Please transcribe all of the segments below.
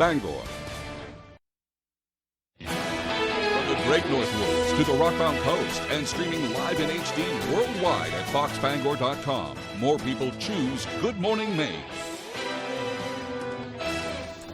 Bangor. From the Great North Woods to the Rockbound Coast and streaming live in HD worldwide at foxbangor.com. More people choose Good Morning Maine.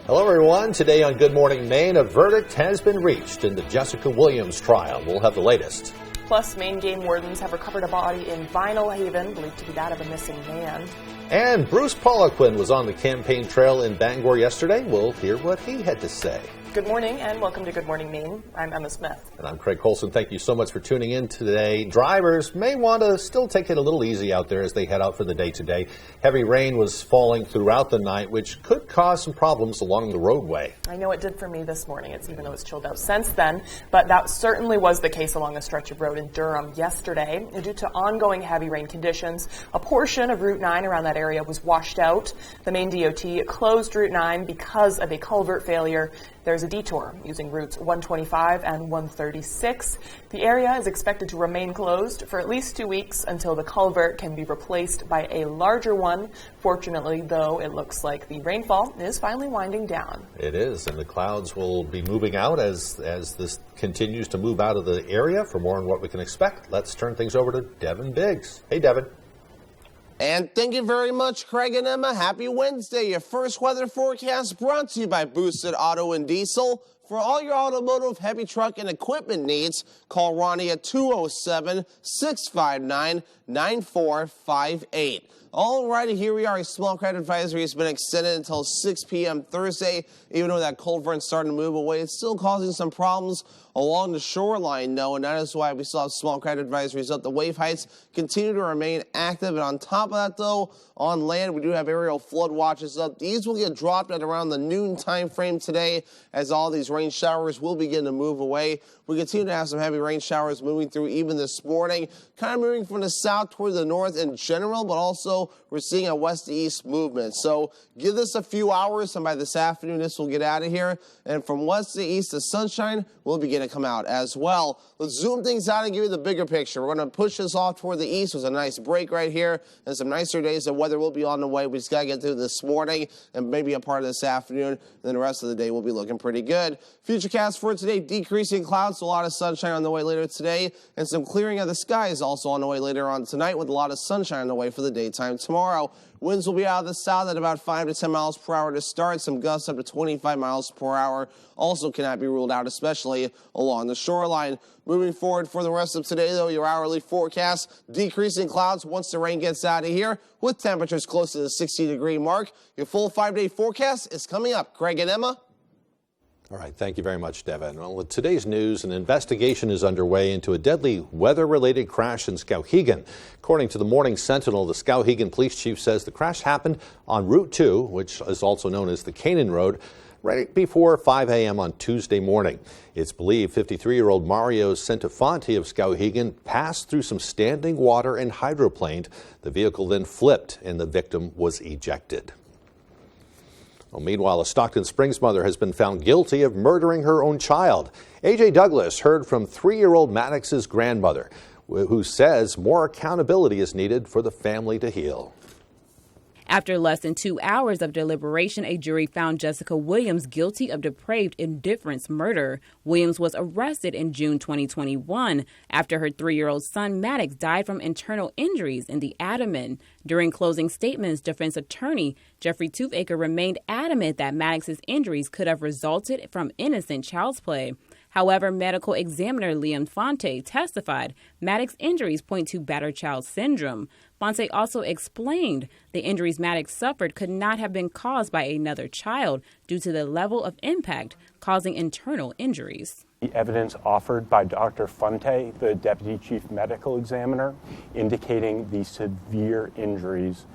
Hello, everyone. Today on Good Morning Maine, a verdict has been reached in the Jessica Williams trial. We'll have the latest. Plus, Maine game wardens have recovered a body in Vinyl Haven, believed to be that of a missing man. And Bruce Poliquin was on the campaign trail in Bangor yesterday. We'll hear what he had to say. Good morning and welcome to Good Morning Maine. I'm Emma Smith. And I'm Craig Colson. Thank you so much for tuning in today. Drivers may want to still take it a little easy out there as they head out for the day today. Heavy rain was falling throughout the night, which could cause some problems along the roadway. I know it did for me this morning, even though it's chilled out since then, but that certainly was the case along a stretch of road in Durham yesterday. Due to ongoing heavy rain conditions, a portion of Route 9 around that area was washed out. The Maine DOT closed Route 9 because of a culvert failure. There's a detour using routes 125 and 136. The area is expected to remain closed for at least 2 weeks until the culvert can be replaced by a larger one. Fortunately, though, it looks like the rainfall is finally winding down. It is, and the clouds will be moving out as this continues to move out of the area. For more on what we can expect, let's turn things over to Devin Biggs. Hey, Devin. And thank you very much, Craig and Emma. Happy Wednesday. Your first weather forecast brought to you by Boosted Auto and Diesel. For all your automotive, heavy truck, and equipment needs, call Ronnie at 207-659-9458. All righty, here we are. A small craft advisory has been extended until 6 p.m. Thursday. Even though that cold front starting to move away, it's still causing some problems along the shoreline, though, and that is why we still have small craft advisories up. The wave heights continue to remain active, and on top of that, though, on land, we do have aerial flood watches up. These will get dropped at around the noon time frame today as all these rain showers will begin to move away. We continue to have some heavy rain showers moving through even this morning, kind of moving from the south toward the north in general, but also we're seeing a west to east movement. So give this a few hours, and by this afternoon, this will get out of here. And from west to east, the sunshine will begin to come out as well. Let's zoom things out and give you the bigger picture. We're going to push this off toward the east. There's a nice break right here, and some nicer days of weather will be on the way. We just got to get through this morning and maybe a part of this afternoon, and then the rest of the day will be looking pretty good. Futurecast for today, decreasing clouds, so a lot of sunshine on the way later today, and some clearing of the skies also on the way later on tonight with a lot of sunshine on the way for the daytime tomorrow. Winds will be out of the south at about 5 to 10 miles per hour to start. Some gusts up to 25 miles per hour also cannot be ruled out, especially along the shoreline. Moving forward for the rest of today, though, your hourly forecast, decreasing clouds once the rain gets out of here, with temperatures close to the 60-degree mark. Your full 5-day forecast is coming up. Craig and Emma. All right, thank you very much, Devin. Well, with today's news, an investigation is underway into a deadly weather-related crash in Skowhegan. According to the Morning Sentinel, the Skowhegan police chief says the crash happened on Route 2, which is also known as the Canaan Road, right before 5 a.m. on Tuesday morning. It's believed 53-year-old Mario Centofanti of Skowhegan passed through some standing water and hydroplaned. The vehicle then flipped and the victim was ejected. Well, meanwhile, a Stockton Springs mother has been found guilty of murdering her own child. A.J. Douglas heard from 3-year-old Maddox's grandmother, who says more accountability is needed for the family to heal. After less than 2 hours of deliberation, a jury found Jessica Williams guilty of depraved indifference murder. Williams was arrested in June 2021 after her 3-year-old son Maddox died from internal injuries in the abdomen. During closing statements, defense attorney Jeffrey Toothacre remained adamant that Maddox's injuries could have resulted from innocent child's play. However, medical examiner Liam Fonte testified Maddox's injuries point to battered child syndrome. Fonte also explained the injuries Maddox suffered could not have been caused by another child due to the level of impact causing internal injuries. The evidence offered by Dr. Fonte, the deputy chief medical examiner, indicating the severe injuries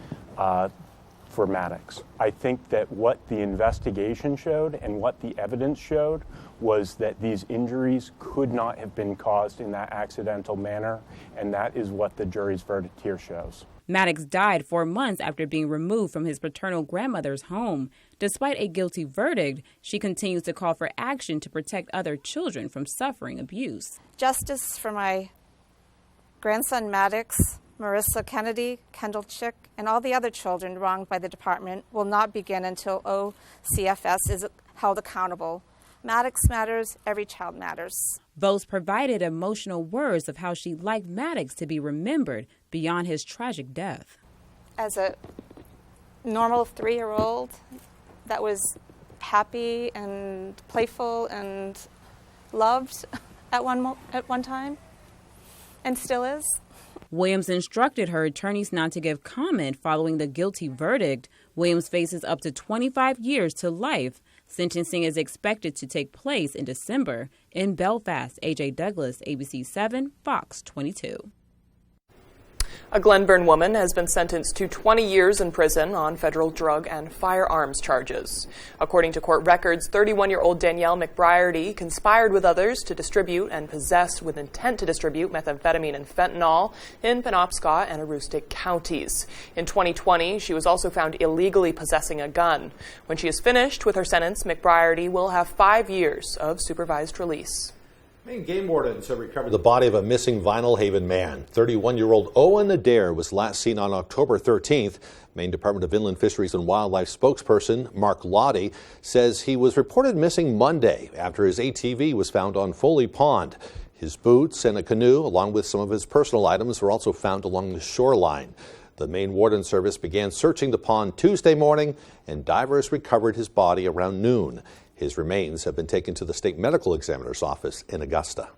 for Maddox. I think that what the investigation showed and what the evidence showed was that these injuries could not have been caused in that accidental manner, and that is what the jury's verdict here shows. Maddox died 4 months after being removed from his paternal grandmother's home. Despite a guilty verdict, she continues to call for action to protect other children from suffering abuse. Justice for my grandson Maddox, Marissa Kennedy, Kendall Chick, and all the other children wronged by the department will not begin until OCFS held accountable. Maddox matters, every child matters. Vose provided emotional words of how she'd like Maddox to be remembered beyond his tragic death. As a normal 3-year-old that was happy and playful and loved at one time, and still is. Williams instructed her attorneys not to give comment following the guilty verdict. Williams faces up to 25 years to life. Sentencing is expected to take place in December. In Belfast, A.J. Douglas, ABC 7, Fox 22. A Glenburn woman has been sentenced to 20 years in prison on federal drug and firearms charges. According to court records, 31-year-old Danielle McBriarty conspired with others to distribute and possess with intent to distribute methamphetamine and fentanyl in Penobscot and Aroostook counties. In 2020, she was also found illegally possessing a gun. When she is finished with her sentence, McBriarty will have 5 years of supervised release. Maine game wardens have recovered the body of a missing Vinyl Haven man. 31-year-old Owen Adair was last seen on October 13th. Maine Department of Inland Fisheries and Wildlife spokesperson Mark Lottie says he was reported missing Monday after his ATV was found on Foley Pond. His boots and a canoe, along with some of his personal items, were also found along the shoreline. The Maine Warden Service began searching the pond Tuesday morning, and divers recovered his body around noon. His remains have been taken to the state medical examiner's office in Augusta.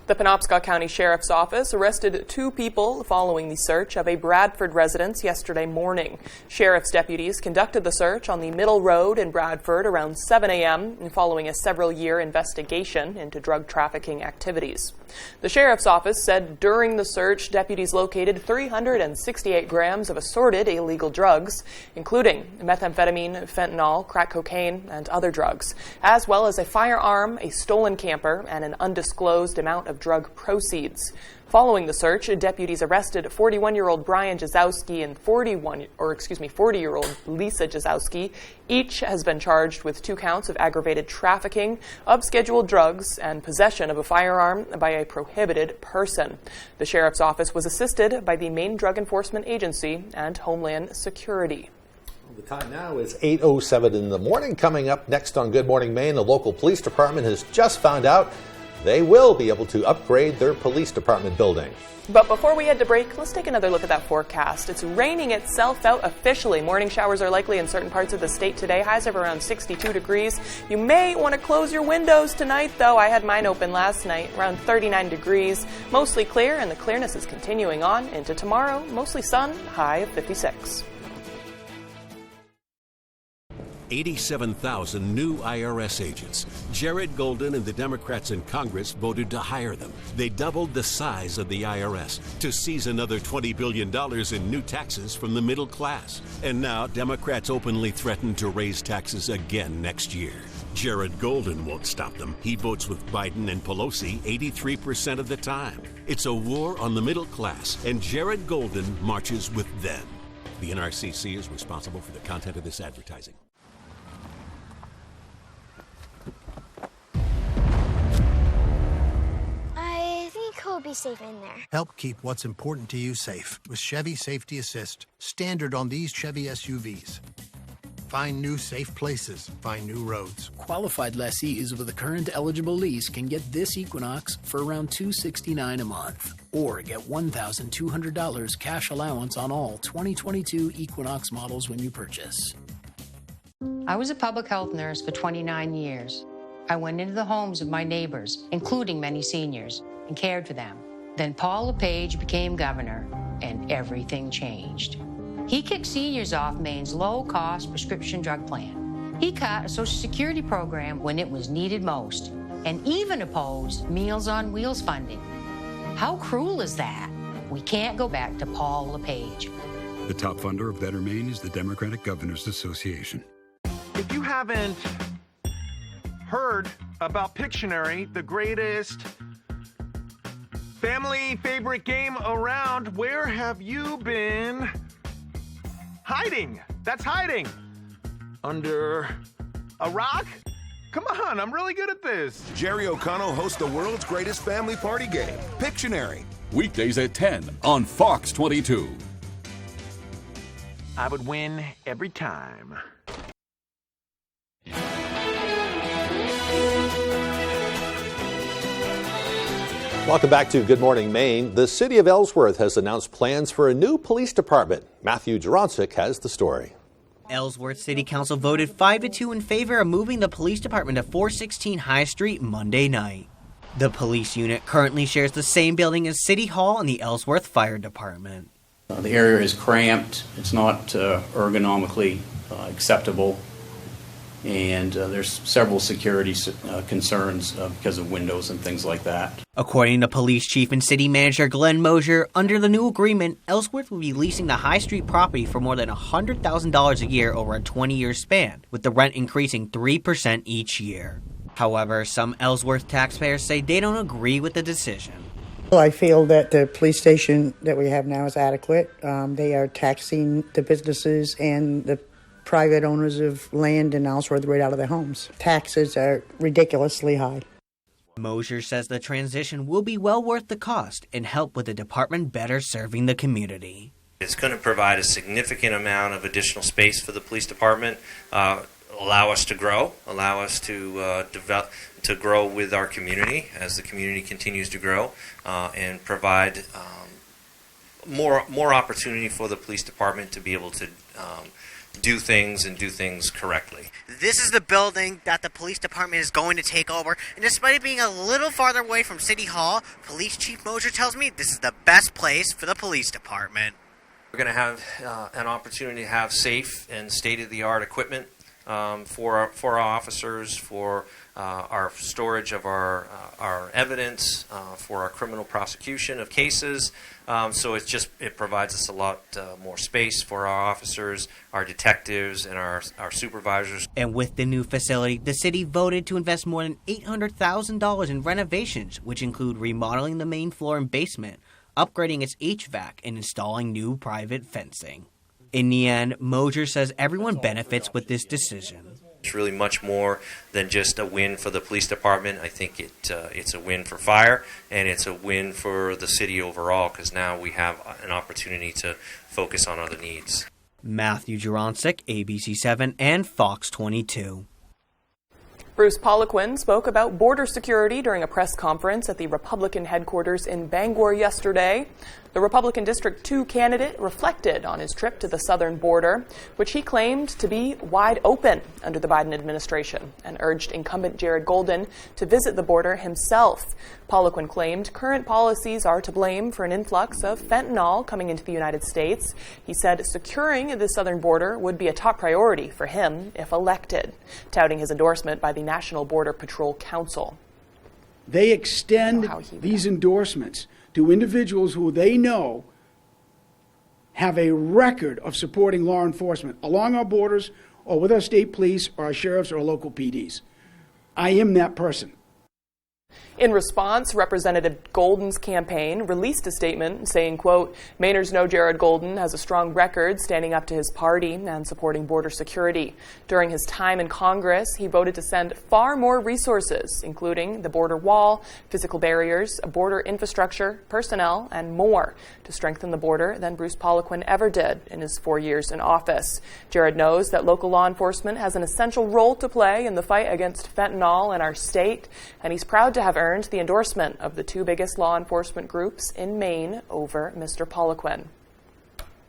The Penobscot County Sheriff's Office arrested 2 people following the search of a Bradford residence yesterday morning. Sheriff's deputies conducted the search on the Middle Road in Bradford around 7 a.m. and following a several-year investigation into drug trafficking activities. The Sheriff's Office said during the search, deputies located 368 grams of assorted illegal drugs, including methamphetamine, fentanyl, crack cocaine, and other drugs, as well as a firearm, a stolen camper, and an undisclosed amount of drug proceeds. Following the search, deputies arrested 41-year-old Brian Jazowski and 40-year-old Lisa Jazowski. Each has been charged with 2 counts of aggravated trafficking of scheduled drugs and possession of a firearm by a prohibited person. The Sheriff's Office was assisted by the Maine Drug Enforcement Agency and Homeland Security. The time now is 8:07 in the morning. Coming up next on Good Morning Maine, the local police department has just found out they will be able to upgrade their police department building. But before we head to break, let's take another look at that forecast. It's raining itself out officially. Morning showers are likely in certain parts of the state today. Highs of around 62 degrees. You may want to close your windows tonight, though. I had mine open last night, around 39 degrees. Mostly clear, and the clearness is continuing on into tomorrow. Mostly sun, high of 56. 87,000 new IRS agents. Jared Golden and the Democrats in Congress voted to hire them. They doubled the size of the IRS to seize another $20 billion in new taxes from the middle class. And now Democrats openly threaten to raise taxes again next year. Jared Golden won't stop them. He votes with Biden and Pelosi 83% of the time. It's a war on the middle class, and Jared Golden marches with them. The NRCC is responsible for the content of this advertising. He'll be safe in there. Help keep what's important to you safe with Chevy Safety Assist, standard on these Chevy SUVs. Find new safe places, find new roads. Qualified lessees with a current eligible lease can get this Equinox for around $269 a month, or get $1,200 cash allowance on all 2022 Equinox models when you purchase. I was a public health nurse for 29 years. I went into the homes of my neighbors, including many seniors, and cared for them. Then Paul LePage became governor, and everything changed. He kicked seniors off Maine's low-cost prescription drug plan. He cut a Social Security program when it was needed most, and even opposed Meals on Wheels funding. How cruel is that? We can't go back to Paul LePage. The top funder of Better Maine is the Democratic Governors Association. If you haven't heard about Pictionary, the greatest family favorite game around, where have you been hiding? That's hiding. Under a rock? Come on, I'm really good at this. Jerry O'Connell hosts the world's greatest family party game, Pictionary. Weekdays at 10 on Fox 22. I would win every time. Welcome back to Good Morning Maine. The city of Ellsworth has announced plans for a new police department. Matthew Jaroncic has the story. Ellsworth City Council voted 5-2 in favor of moving the police department to 416 High Street Monday night. The police unit currently shares the same building as City Hall and the Ellsworth Fire Department. The area is cramped. It's not ergonomically acceptable. And there's several security concerns because of windows and things like that. According to Police Chief and City Manager Glenn Mosier, under the new agreement, Ellsworth will be leasing the High Street property for more than $100,000 a year over a 20-year span, with the rent increasing 3% each year. However, some Ellsworth taxpayers say they don't agree with the decision. Well, I feel that the police station that we have now is adequate. They are taxing the businesses and the private owners of land in Ellsworth right out of their homes. Taxes are ridiculously high. Mosier says the transition will be well worth the cost and help with the department better serving the community. It's going to provide a significant amount of additional space for the police department, allow us to grow, allow us to develop, to grow with our community as the community continues to grow, and provide more opportunity for the police department to be able to do things correctly. This is the building that the police department is going to take over, and despite it being a little farther away from City Hall, Police Chief Mosier tells me this is the best place for the police department. We're going to have an opportunity to have safe and state-of-the-art equipment for our officers, for our storage of our evidence, for our criminal prosecution of cases. So it provides us a lot more space for our officers, our detectives, and our supervisors. And with the new facility, the city voted to invest more than $800,000 in renovations, which include remodeling the main floor and basement, upgrading its HVAC, and installing new private fencing. In the end, Mosier says everyone benefits with this decision. It's really much more than just a win for the police department. I think it's a win for fire, and it's a win for the city overall, because now we have an opportunity to focus on other needs. Matthew Jaroncic, ABC7 and Fox 22. Bruce Poliquin spoke about border security during a press conference at the Republican headquarters in Bangor yesterday. The Republican District 2 candidate reflected on his trip to the southern border, which he claimed to be wide open under the Biden administration, and urged incumbent Jared Golden to visit the border himself. Poliquin claimed current policies are to blame for an influx of fentanyl coming into the United States. He said securing the southern border would be a top priority for him if elected, touting his endorsement by the National Border Patrol Council. They extend these endorsements to individuals who they know have a record of supporting law enforcement along our borders or with our state police or our sheriffs or our local PDs. I am that person. In response, Representative Golden's campaign released a statement saying, quote, Mainers know Jared Golden has a strong record standing up to his party and supporting border security. During his time in Congress, he voted to send far more resources, including the border wall, physical barriers, border infrastructure, personnel, and more to strengthen the border than Bruce Poliquin ever did in his 4 years in office. Jared knows that local law enforcement has an essential role to play in the fight against fentanyl in our state, and he's proud to have earned the endorsement of the two biggest law enforcement groups in Maine over Mr. Poliquin.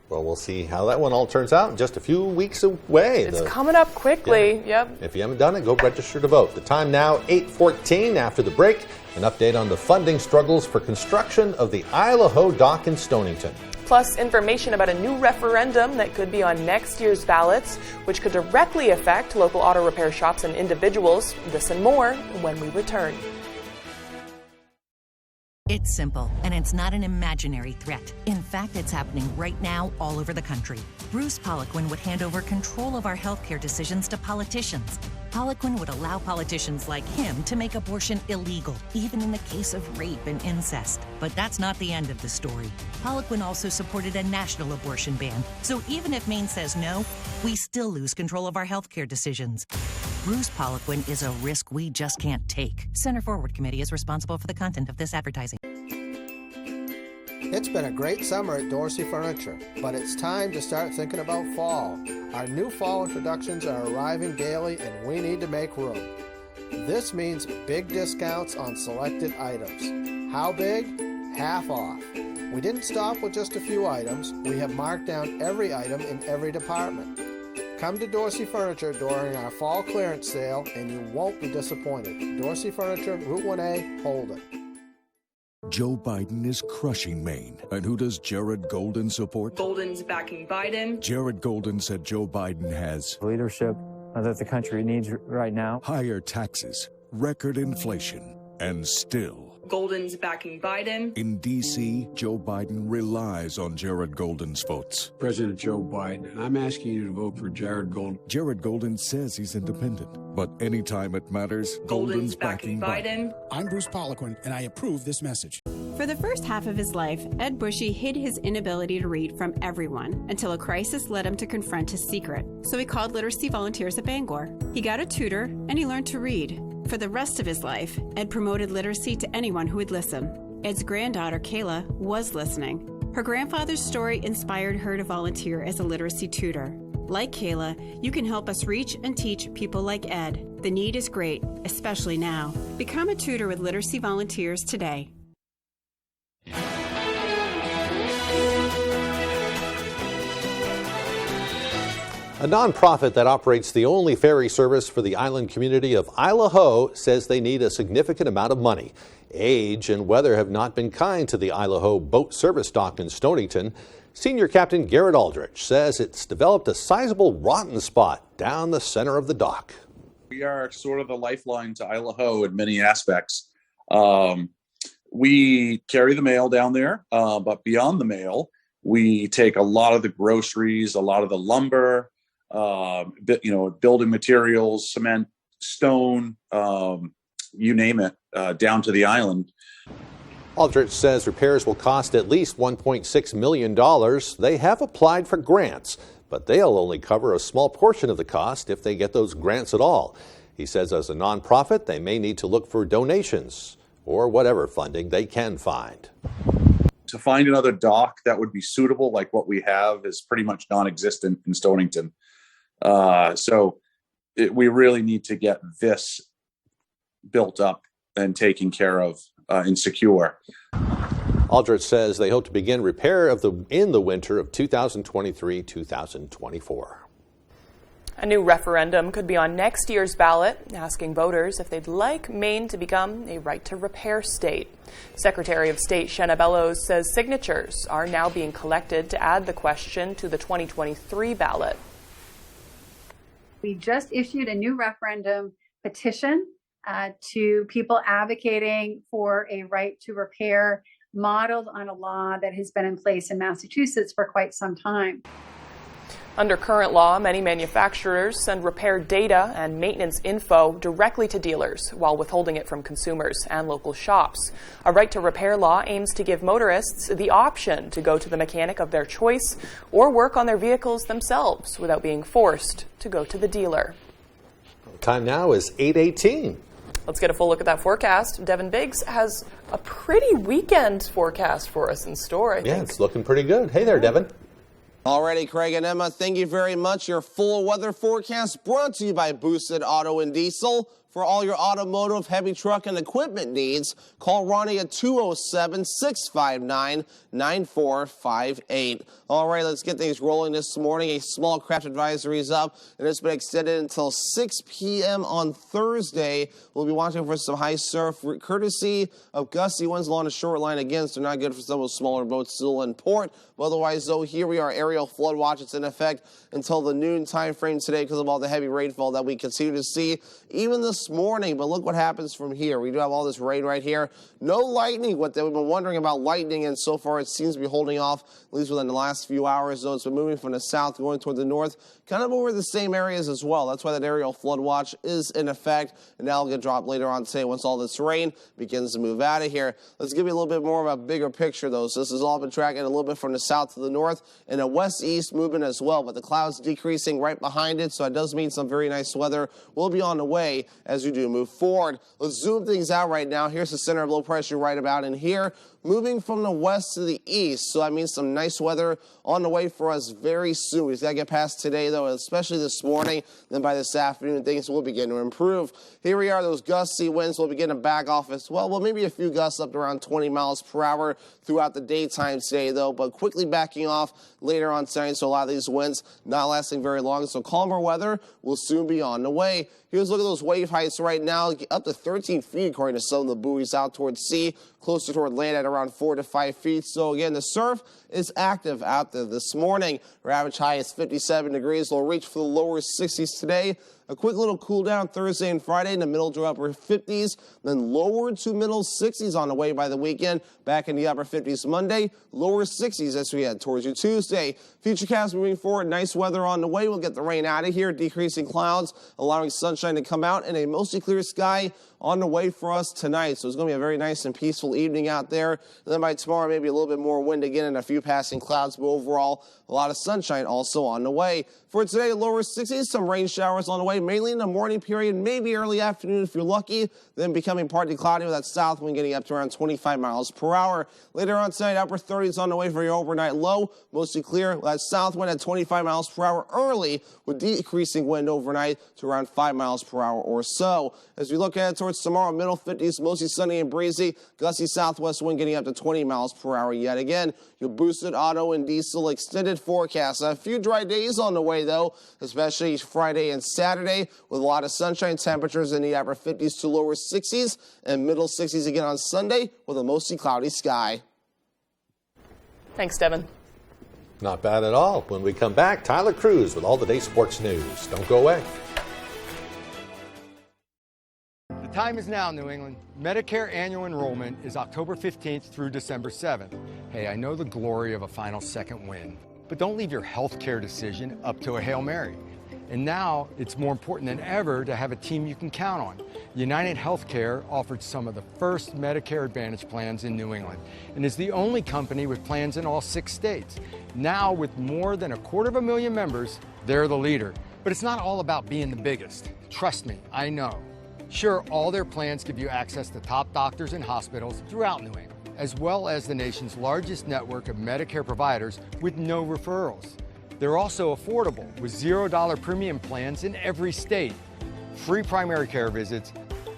Well, we'll see how that one all turns out in just a few weeks away. It's coming up quickly. Yeah. Yep. If you haven't done it, go register to vote. The time now, 8:14. After the break, an update on the funding struggles for construction of the Isle of Ho dock in Stonington. Plus, information about a new referendum that could be on next year's ballots, which could directly affect local auto repair shops and individuals. This and more when we return. It's simple, and it's not an imaginary threat. In fact, it's happening right now all over the country. Bruce Poliquin would hand over control of our healthcare decisions to politicians. Poliquin would allow politicians like him to make abortion illegal, even in the case of rape and incest. But that's not the end of the story. Poliquin also supported a national abortion ban. So even if Maine says no, we still lose control of our healthcare decisions. Bruce Poliquin is a risk we just can't take. Center Forward Committee is responsible for the content of this advertising. It's been a great summer at Dorsey Furniture, but it's time to start thinking about fall. Our new fall introductions are arriving daily, and we need to make room. This means big discounts on selected items. How big? Half off. We didn't stop with just a few items. We have marked down every item in every department. Come to Dorsey Furniture during our fall clearance sale and you won't be disappointed. Dorsey Furniture, Route 1A, Holden. Joe Biden is crushing Maine. And who does Jared Golden support? Golden's backing Biden. Jared Golden said Joe Biden has leadership that the country needs right now. Higher taxes, record inflation, and still Golden's backing Biden. In D.C., Joe Biden relies on Jared Golden's votes. President Joe Biden, I'm asking you to vote for Jared Golden. Jared Golden says he's independent, but anytime it matters, Golden's backing Biden. I'm Bruce Poliquin, and I approve this message. For the first half of his life, Ed Bushy hid his inability to read from everyone until a crisis led him to confront his secret. So he called literacy volunteers at Bangor. He got a tutor, and he learned to read. For the rest of his life, Ed promoted literacy to anyone who would listen. Ed's granddaughter, Kayla, was listening. Her grandfather's story inspired her to volunteer as a literacy tutor. Like Kayla, you can help us reach and teach people like Ed. The need is great, especially now. Become a tutor with literacy volunteers today. A nonprofit that operates the only ferry service for the island community of Isle Ho says they need a significant amount of money. Age and weather have not been kind to the Isle Ho boat service dock in Stonington. Senior Captain Garrett Aldrich says it's developed a sizable rotten spot down the center of the dock. We are sort of the lifeline to Isle Ho in many aspects. We carry the mail down there, but beyond the mail, we take a lot of the groceries, a lot of the lumber, building materials, cement, stone, you name it, down to the island. Aldrich says repairs will cost at least $1.6 million. They have applied for grants, but they'll only cover a small portion of the cost if they get those grants at all. He says as a nonprofit, they may need to look for donations or whatever funding they can find. To find another dock that would be suitable, like what we have, is pretty much non-existent in Stonington. We really need to get this built up and taken care of and secure. Aldrich says they hope to begin repair in the winter of 2023-2024. A new referendum could be on next year's ballot, asking voters if they'd like Maine to become a right-to-repair state. Secretary of State Shenna Bellows says signatures are now being collected to add the question to the 2023 ballot. We just issued a new referendum petition to people advocating for a right to repair modeled on a law that has been in place in Massachusetts for quite some time. Under current law, many manufacturers send repair data and maintenance info directly to dealers while withholding it from consumers and local shops. A right to repair law aims to give motorists the option to go to the mechanic of their choice or work on their vehicles themselves without being forced to go to the dealer. Time now is 8:18. Let's get a full look at that forecast. Devin Biggs has a pretty weekend forecast for us in store, I think. Yeah, it's looking pretty good. Hey there, Devin. Alrighty, Craig and Emma, thank you very much. Your full weather forecast brought to you by Boosted Auto and Diesel. For all your automotive, heavy truck, and equipment needs, call Ronnie at 207-659-9458. All right, let's get things rolling this morning. A small craft advisory is up, and it's been extended until 6 p.m. on Thursday. We'll be watching for some high surf, courtesy of gusty winds along the shoreline. Again, so not good for some of those smaller boats still in port. Otherwise, though, here we are, aerial flood watch. It's in effect until the noon time frame today because of all the heavy rainfall that we continue to see, even this morning. But look what happens from here. We do have all this rain right here. No lightning. What they've been wondering about lightning, and so far it seems to be holding off, at least within the last few hours. Though it's been moving from the south, going toward the north, kind of over the same areas as well. That's why that aerial flood watch is in effect, and that'll get dropped later on today once all this rain begins to move out of here. Let's give you a little bit more of a bigger picture, though. So this has all been tracking a little bit from the south to the north and a west west-east movement as well, but the clouds decreasing right behind it, so it does mean some very nice weather will be on the way as we do move forward. Let's zoom things out right now. Here's the center of low pressure right about in here, moving from the west to the east, so that means some nice weather on the way for us very soon. We just got to get past today, though, especially this morning. Then by this afternoon, things will begin to improve. Here we are. Those gusty winds will begin to back off as well. Well, maybe a few gusts up to around 20 miles per hour throughout the daytime today, though, but quickly backing off later on tonight, so a lot of these winds not lasting very long. So calmer weather will soon be on the way. Here's a look at those wave heights right now, up to 13 feet according to some of the buoys out towards sea, closer toward land at around 4 to 5 feet. So again, the surf is active out there this morning. Our average high is 57 degrees. We'll reach for the lower 60s today. A quick little cool down Thursday and Friday in the middle to upper 50s, then lower to middle 60s on the way by the weekend. Back in the upper 50s Monday, lower 60s as we head towards your Tuesday. Futurecast moving forward, nice weather on the way. We'll get the rain out of here, decreasing clouds, allowing sunshine to come out, and a mostly clear sky on the way for us tonight. So it's going to be a very nice and peaceful evening out there. And then by tomorrow, maybe a little bit more wind again and a few passing clouds, but overall, a lot of sunshine also on the way. For today, lower 60s, some rain showers on the way, mainly in the morning period, maybe early afternoon if you're lucky, then becoming partly cloudy with that south wind getting up to around 25 miles per hour. Later on tonight, upper 30s on the way for your overnight low, mostly clear. That south wind at 25 miles per hour early with decreasing wind overnight to around 5 miles per hour or so. As we look ahead towards tomorrow, middle 50s, mostly sunny and breezy, gusty southwest wind getting up to 20 miles per hour yet again. Your boosted auto and diesel extended forecast. A few dry days on the way, though, especially Friday and Saturday, with a lot of sunshine, temperatures in the upper 50s to lower 60s, and middle 60s again on Sunday with a mostly cloudy sky. Thanks, Devin. Not bad at all. When we come back, Tyler Cruz with all the day sports news. Don't go away. The time is now, New England. Medicare annual enrollment is October 15th through December 7th. Hey, I know the glory of a final second win, but don't leave your health care decision up to a Hail Mary. And now it's more important than ever to have a team you can count on. United Healthcare offered some of the first Medicare Advantage plans in New England and is the only company with plans in all 6 states. Now, with more than 250,000 members, they're the leader. But it's not all about being the biggest. Trust me, I know. Sure, all their plans give you access to top doctors and hospitals throughout New England, as well as the nation's largest network of Medicare providers with no referrals. They're also affordable with $0 premium plans in every state, free primary care visits,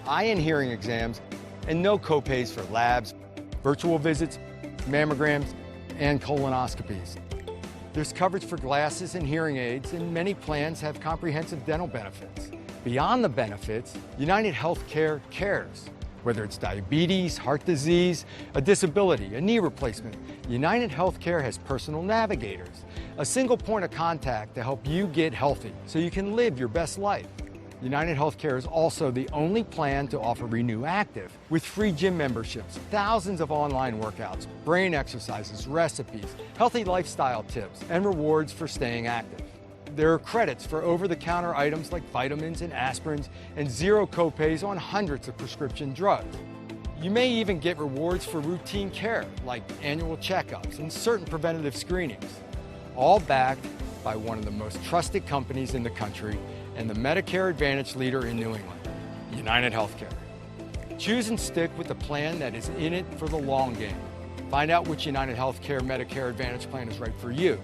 eye and hearing exams, and no copays for labs, virtual visits, mammograms, and colonoscopies. There's coverage for glasses and hearing aids, and many plans have comprehensive dental benefits. Beyond the benefits, United Healthcare cares. Whether it's diabetes, heart disease, a disability, a knee replacement, United Healthcare has personal navigators, a single point of contact to help you get healthy so you can live your best life. United Healthcare is also the only plan to offer Renew Active with free gym memberships, thousands of online workouts, brain exercises, recipes, healthy lifestyle tips, and rewards for staying active. There are credits for over-the-counter items like vitamins and aspirins and zero copays on hundreds of prescription drugs. You may even get rewards for routine care like annual checkups and certain preventative screenings, all backed by one of the most trusted companies in the country and the Medicare Advantage leader in New England, United Healthcare. Choose and stick with the plan that is in it for the long game. Find out which United Healthcare Medicare Advantage plan is right for you.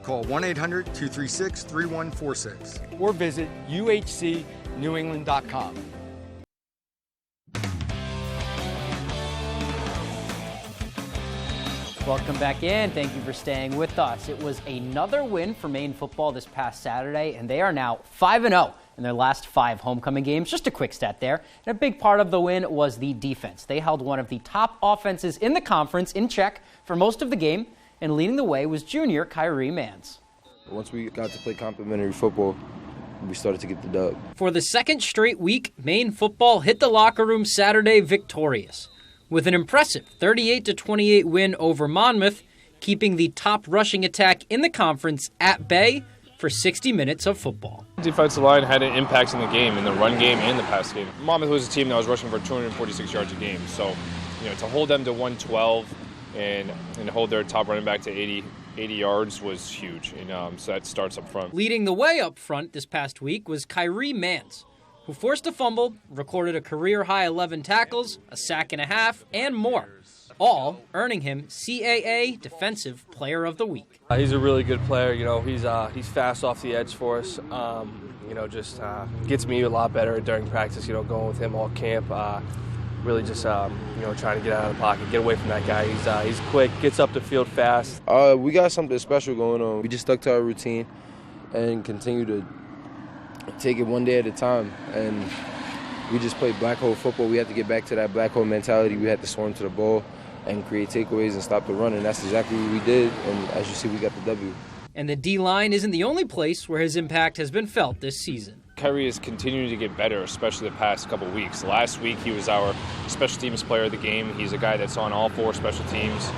Call 1-800-236-3146 or visit uhcnewengland.com. Welcome back in. Thank you for staying with us. It was another win for Maine football this past Saturday, and they are now 5-0 in their last 5 homecoming games. Just a quick stat there. And a big part of the win was the defense. They held one of the top offenses in the conference in check for most of the game, and leading the way was junior Kyrie Mans. Once we got to play complimentary football, we started to get the dub. For the second straight week, Maine football hit the locker room Saturday victorious, with an impressive 38-28 win over Monmouth, keeping the top rushing attack in the conference at bay for 60 minutes of football. Defensive line had an impact in the game, in the run game and the pass game. Monmouth was a team that was rushing for 246 yards a game, so to hold them to 112 and hold their top running back to 80 80 yards was huge, and so that starts up front. Leading the way up front this past week was Kyrie Mans, who forced a fumble, recorded a career-high 11 tackles, a sack and a half, and more, all earning him CAA Defensive Player of the Week. He's a really good player. He's fast off the edge for us. Gets me a lot better during practice. Going with him all camp. Really just trying to get out of the pocket, get away from that guy. He's quick, gets up the field fast. We got something special going on. We just stuck to our routine and continue to take it one day at a time. And we just played black hole football. We had to get back to that black hole mentality. We had to swarm to the ball and create takeaways and stop the run, and that's exactly what we did. And as you see, we got the W. And the D-line isn't the only place where his impact has been felt this season. Kyrie is continuing to get better, especially the past couple of weeks. Last week, he was our special teams player of the game. He's a guy that's on all 4 special teams,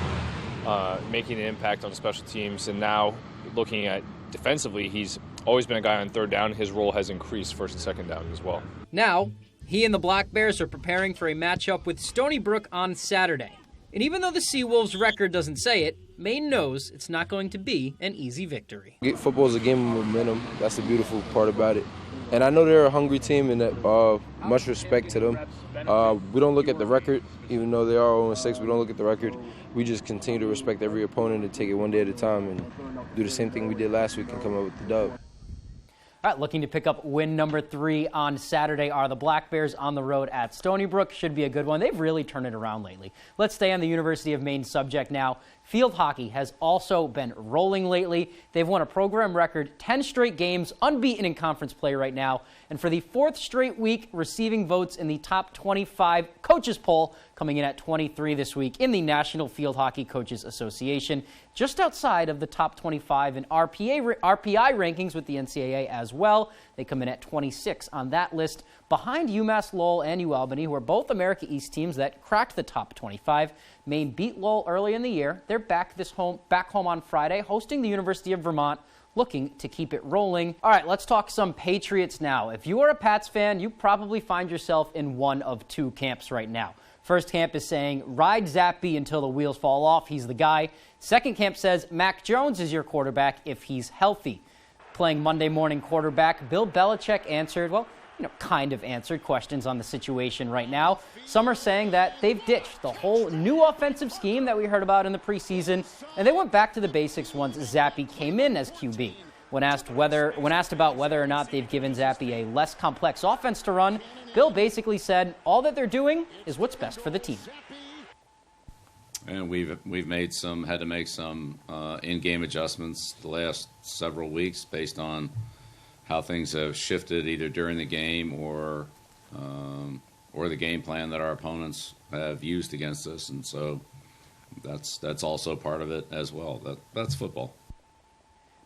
making an impact on special teams. And now, looking at defensively, he's always been a guy on third down. His role has increased first and second down as well. Now, he and the Black Bears are preparing for a matchup with Stony Brook on Saturday. And even though the Seawolves' record doesn't say it, Maine knows it's not going to be an easy victory. Football is a game of momentum. That's the beautiful part about it. And I know they're a hungry team, and that, much respect to them. We don't look at the record, even though they are 0-6. We don't look at the record. We just continue to respect every opponent and take it one day at a time and do the same thing we did last week and come up with the dub. All right, looking to pick up win number 3 on Saturday are the Black Bears on the road at Stony Brook. Should be a good one. They've really turned it around lately. Let's stay on the University of Maine subject now. Field hockey has also been rolling lately. They've won a program record 10 straight games, unbeaten in conference play right now, and for the 4th straight week, receiving votes in the top 25 coaches poll, coming in at 23 this week in the National Field Hockey Coaches Association, just outside of the top 25 in RPI rankings with the NCAA as well. They come in at 26 on that list, behind UMass Lowell and UAlbany, who are both America East teams that cracked the top 25. Maine beat Lowell early in the year. They're back home on Friday, hosting the University of Vermont, looking to keep it rolling. All right, let's talk some Patriots now. If you are a Pats fan, you probably find yourself in one of 2 camps right now. First camp is saying, ride Zappe until the wheels fall off. He's the guy. Second camp says, Mac Jones is your quarterback if he's healthy. Playing Monday morning quarterback, Bill Belichick answered, kind of answered questions on the situation right now. Some are saying that they've ditched the whole new offensive scheme that we heard about in the preseason, and they went back to the basics once Zappe came in as QB. When asked about whether or not they've given Zappe a less complex offense to run, Bill basically said all that they're doing is what's best for the team. And we've had to make some in-game adjustments the last several weeks based on how things have shifted either during the game or the game plan that our opponents have used against us, and so that's also part of it as well. That's football.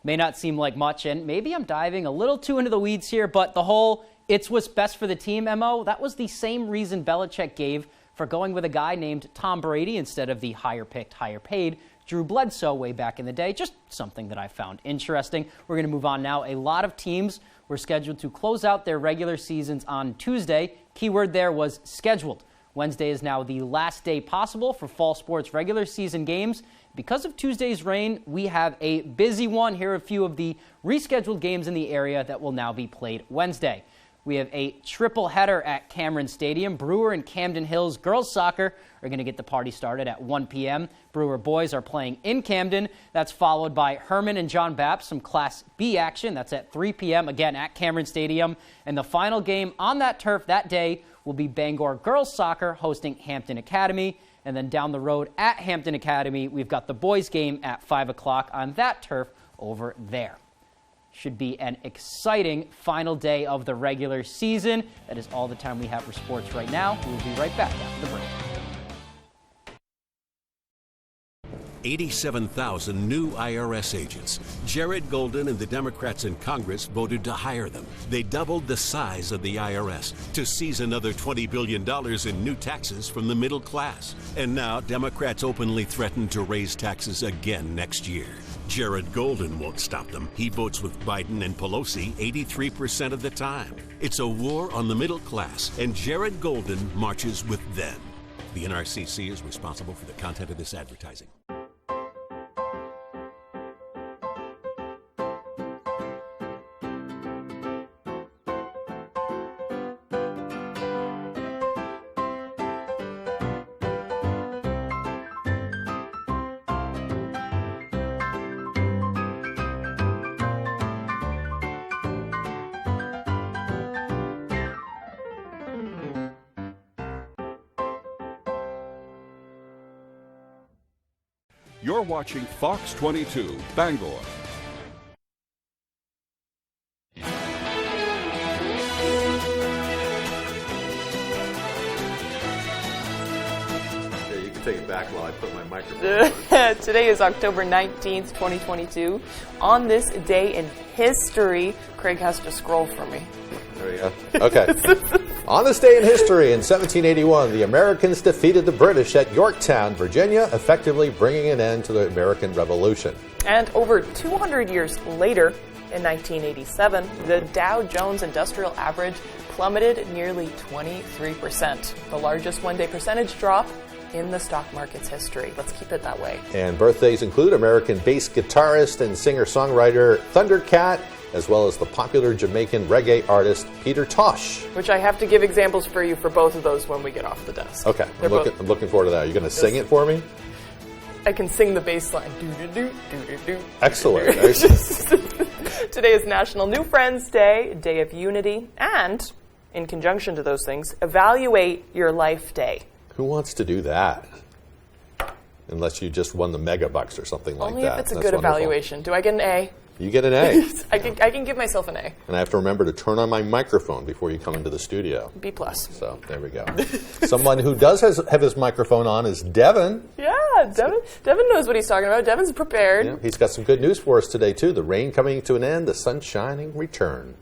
May not seem like much, and maybe I'm diving a little too into the weeds here, but the whole "it's what's best for the team" MO, that was the same reason Belichick gave for going with a guy named Tom Brady instead of the higher-picked, higher-paid Drew Bledsoe way back in the day. Just something that I found interesting. We're going to move on now. A lot of teams were scheduled to close out their regular seasons on Tuesday. Keyword there was scheduled. Wednesday is now the last day possible for fall sports regular season games. Because of Tuesday's rain, we have a busy one. Here are a few of the rescheduled games in the area that will now be played Wednesday. We have a triple header at Cameron Stadium. Brewer and Camden Hills girls soccer are going to get the party started at 1 p.m. Brewer boys are playing in Camden. That's followed by Herman and John Bapp, some Class B action. That's at 3 p.m. again at Cameron Stadium. And the final game on that turf that day will be Bangor girls soccer hosting Hampton Academy. And then down the road at Hampton Academy, we've got the boys game at 5 o'clock on that turf over there. Should be an exciting final day of the regular season. That is all the time we have for sports right now. We will be right back after the break. 87,000 new IRS agents. Jared Golden and the Democrats in Congress voted to hire them. They doubled the size of the IRS to seize another $20 billion in new taxes from the middle class. And now Democrats openly threaten to raise taxes again next year. Jared Golden won't stop them. He votes with Biden and Pelosi 83% of the time. It's a war on the middle class, and Jared Golden marches with them. The NRCC is responsible for the content of this advertising. You're watching Fox 22, Bangor. You can take it back while I put my microphone on. Today is October 19th, 2022. On this day in history, Craig has to scroll for me. There you go. Okay. On this day in history, in 1781, the Americans defeated the British at Yorktown, Virginia, effectively bringing an end to the American Revolution. And over 200 years later, in 1987, the Dow Jones Industrial Average plummeted nearly 23%, the largest one-day percentage drop in the stock market's history. Let's keep it that way. And birthdays include American bass guitarist and singer-songwriter Thundercat, as well as the popular Jamaican reggae artist Peter Tosh. Which I have to give examples for you for both of those when we get off the desk. Okay, I'm looking forward to that. Are you going to sing it for me? I can sing the bass line. Do-do-do, do-do-do. Excellent. Today is National New Friends Day, Day of Unity, and, in conjunction to those things, Evaluate Your Life Day. Who wants to do that? Unless you just won the megabucks or something like that. Only if it's a That's good wonderful. evaluation. Do I get an A? You get an A. I can give myself an A. And I have to remember to turn on my microphone before you come into the studio. B+. So, there we go. Someone who does have his microphone on is Devin. Yeah, Devin knows what he's talking about. Devin's prepared. Yeah, he's got some good news for us today, too. The rain coming to an end, the sun shining return.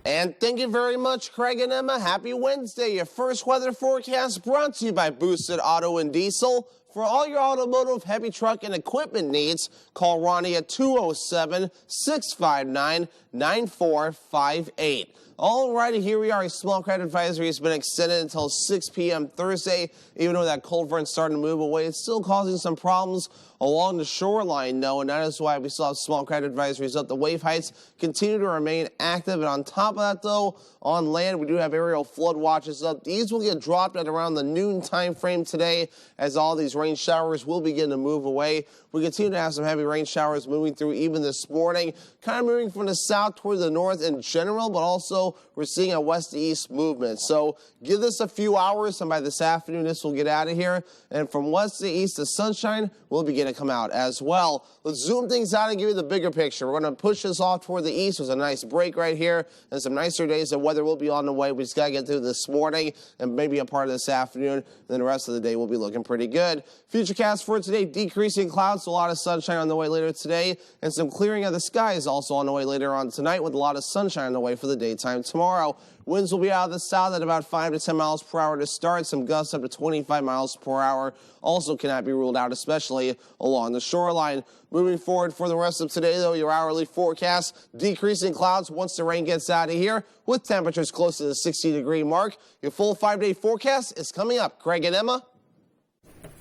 And thank you very much, Craig and Emma. Happy Wednesday. Your first weather forecast brought to you by Boosted Auto and Diesel. For all your automotive, heavy truck, and equipment needs, call Ronnie at 207-659-9458. All righty, here we are. A small craft advisory has been extended until 6 p.m. Thursday. Even though that cold front is starting to move away, it's still causing some problems along the shoreline, no, and that is why we still have small craft advisories up. The wave heights continue to remain active, and on top of that, though, on land, we do have aerial flood watches up. These will get dropped at around the noon time frame today as all these rain showers will begin to move away. We continue to have some heavy rain showers moving through even this morning, kind of moving from the south toward the north in general, but also we're seeing a west to east movement. So give this a few hours, and by this afternoon, this will get out of here. And from west to east, the sunshine will begin to come out as well. Let's zoom things out and give you the bigger picture. We're going to push this off toward the east. There's a nice break right here, and some nicer days of weather will be on the way. We just got to get through this morning and maybe a part of this afternoon. And then the rest of the day will be looking pretty good. Futurecast for today, decreasing clouds, so a lot of sunshine on the way later today, and some clearing of the skies also on the way later on tonight, with a lot of sunshine on the way for the daytime tomorrow. Winds will be out of the south at about 5 to 10 miles per hour to start. Some gusts up to 25 miles per hour also cannot be ruled out, especially along the shoreline. Moving forward for the rest of today, though, your hourly forecast, decreasing clouds once the rain gets out of here, with temperatures close to the 60-degree mark. Your full 5-day forecast is coming up. Craig and Emma.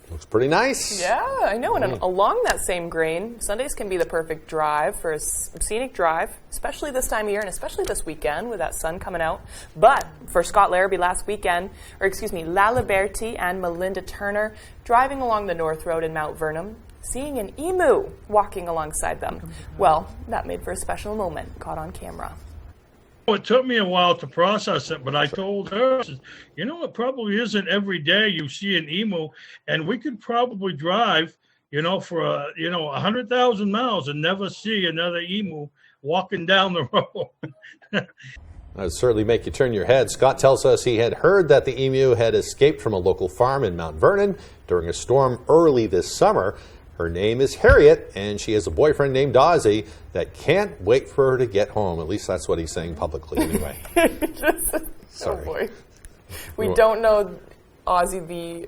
Looks pretty nice. Yeah, I know. And along that same grain, Sundays can be the perfect drive for a scenic drive, especially this time of year and especially this weekend with that sun coming out. But for Scott Larrabee Lala Berti and Melinda Turner driving along the North Road in Mount Vernon, seeing an emu walking alongside them. Well, that made for a special moment caught on camera. It took me a while to process it, but I told her, you know, it probably isn't every day you see an emu, and we could probably drive, for 100,000 miles and never see another emu walking down the road. That would certainly make you turn your head. Scott tells us he had heard that the emu had escaped from a local farm in Mount Vernon during a storm early this summer. Her name is Harriet, and she has a boyfriend named Ozzy that can't wait for her to get home. At least that's what he's saying publicly anyway. Sorry. Oh boy. We don't know Ozzy the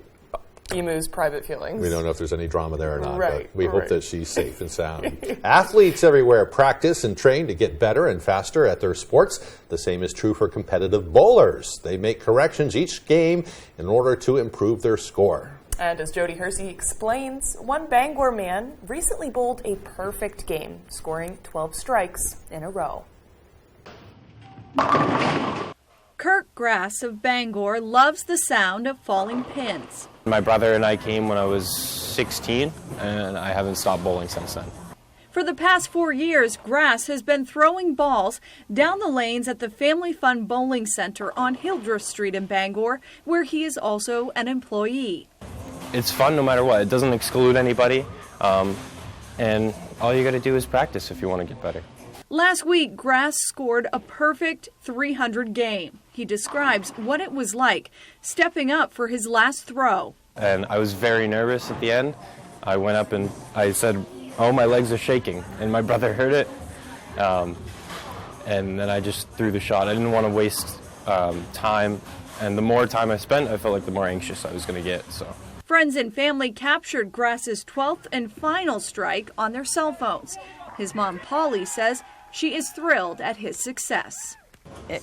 emu's private feelings. We don't know if there's any drama there or not, right, but we hope that she's safe and sound. Athletes everywhere practice and train to get better and faster at their sports. The same is true for competitive bowlers. They make corrections each game in order to improve their score. And as Jody Hersey explains, one Bangor man recently bowled a perfect game, scoring 12 strikes in a row. Kirk Grass of Bangor loves the sound of falling pins. My brother and I came when I was 16, and I haven't stopped bowling since then. For the past 4 years, Grass has been throwing balls down the lanes at the Family Fun Bowling Center on Hildreth Street in Bangor, where he is also an employee. it's fun no matter what. It doesn't exclude anybody, and all you got to do is practice if you want to get better. Last week, Grass scored a perfect 300 game. He describes what it was like stepping up for his last throw. And I was very nervous at the end. I went up and I said, "Oh, my legs are shaking," and my brother heard it. And then I just threw the shot. I didn't want to waste time, and the more time I spent, I felt like the more anxious I was going to get. So. Friends and family captured Grass's 12th and final strike on their cell phones. His mom, Polly, says she is thrilled at his success.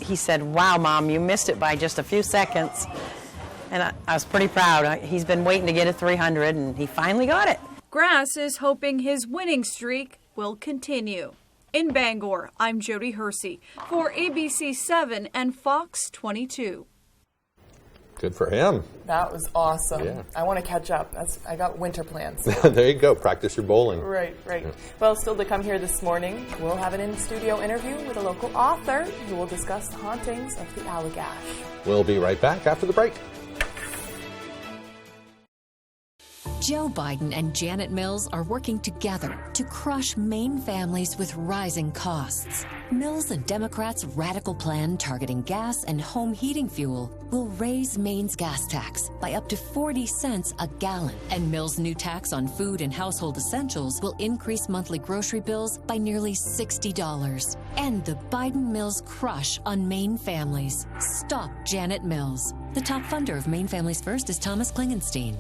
He said, "Wow, Mom, you missed it by just a few seconds." And I was pretty proud. He's been waiting to get a 300, and he finally got it. Grass is hoping his winning streak will continue. In Bangor, I'm Jody Hersey for ABC 7 and Fox 22. Good for him. That was awesome. Yeah. I want to catch up. I got winter plans. There you go. Practice your bowling. Right. Yeah. Well, still to come here this morning, we'll have an in-studio interview with a local author who will discuss the hauntings of the Allagash. We'll be right back after the break. Joe Biden and Janet Mills are working together to crush Maine families with rising costs. Mills and Democrats' radical plan targeting gas and home heating fuel will raise Maine's gas tax by up to 40 cents a gallon. And Mills' new tax on food and household essentials will increase monthly grocery bills by nearly $60. End the Biden-Mills crush on Maine families. Stop Janet Mills. The top funder of Maine Families First is Thomas Klingenstein.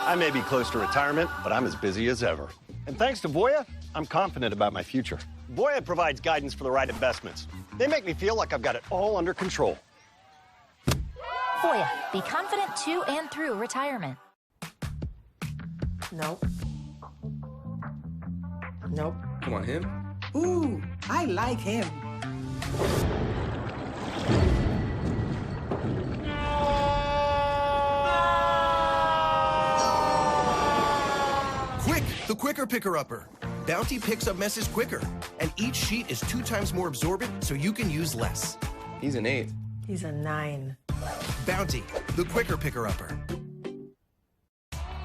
I may be close to retirement, but I'm as busy as ever. And thanks to Voya, I'm confident about my future. Voya provides guidance for the right investments. They make me feel like I've got it all under control. Voya, be confident to and through retirement. Nope. Nope. Come on, him. Ooh, I like him. Quick, the quicker picker-upper. Bounty picks up messes quicker, and each sheet is 2 times more absorbent, so you can use less. He's an 8. He's a 9. Bounty, the quicker picker-upper.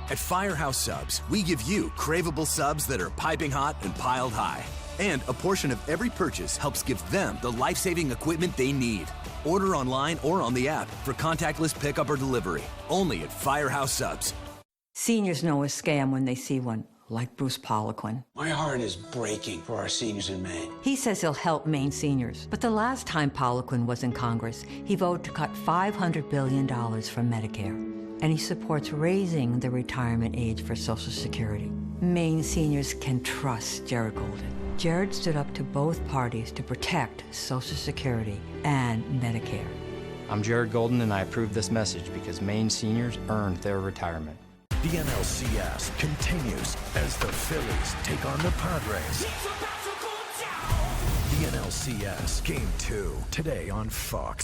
At Firehouse Subs, we give you craveable subs that are piping hot and piled high. And a portion of every purchase helps give them the life-saving equipment they need. Order online or on the app for contactless pickup or delivery. Only at Firehouse Subs. Seniors know a scam when they see one, like Bruce Poliquin. My heart is breaking for our seniors in Maine. He says he'll help Maine seniors. But the last time Poliquin was in Congress, he voted to cut $500 billion from Medicare. And he supports raising the retirement age for Social Security. Maine seniors can trust Jared Golden. Jared stood up to both parties to protect Social Security and Medicare. I'm Jared Golden, and I approve this message because Maine seniors earned their retirement. The NLCS continues as the Phillies take on the Padres. The NLCS Game 2 today on Fox.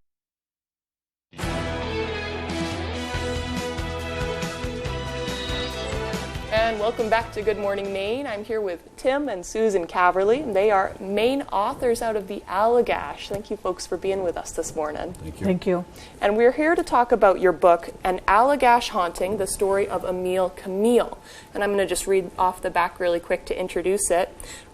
And welcome back to Good Morning Maine. I'm here with Tim and Susan Caverly. They are Maine authors out of the Allagash. Thank you folks for being with us this morning. Thank you. Thank you. And we're here to talk about your book, An Allagash Haunting, the story of Emile Camille. And I'm going to just read off the back really quick to introduce it.